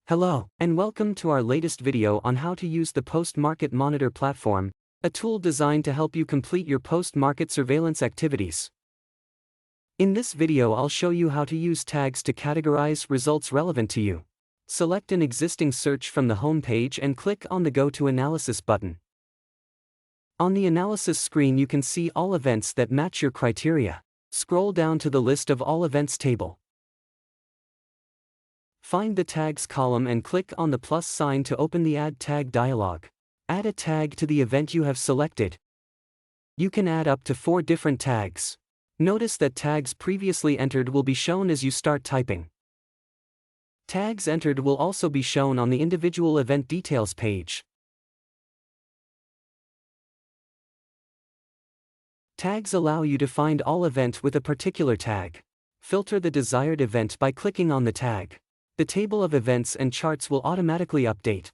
Hello, and welcome to our latest video on how to use the PostMarketMonitor platform, a tool designed to help you complete your post-market surveillance activities. In this video I'll show you how to use tags to categorize results relevant to you. Select an existing search from the home page and click on the Go to Analysis button. On the analysis screen you can see all events that match your criteria. Scroll down to the List of All Events table. Find the Tags column and click on the plus sign to open the Add Tag dialog. Add a tag to the event you have selected. You can add up to 4 different tags. Notice that tags previously entered will be shown as you start typing. Tags entered will also be shown on the individual event details page. Tags allow you to find all event with a particular tag. Filter the desired event by clicking on the tag. The table of events and charts will automatically update.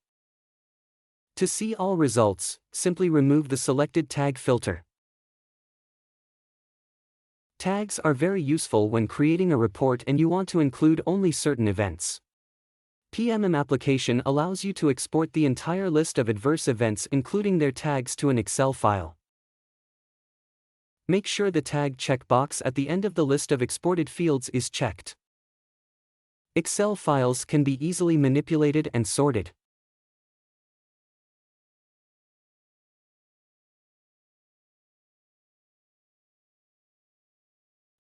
To see all results, simply remove the selected tag filter. Tags are very useful when creating a report and you want to include only certain events. PMM application allows you to export the entire list of adverse events including their tags to an Excel file. Make sure the tag checkbox at the end of the list of exported fields is checked. Excel files can be easily manipulated and sorted.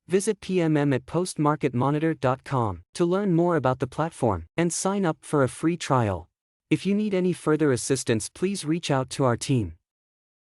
Visit PMM at postmarketmonitor.com to learn more about the platform and sign up for a free trial. If you need any further assistance, please reach out to our team.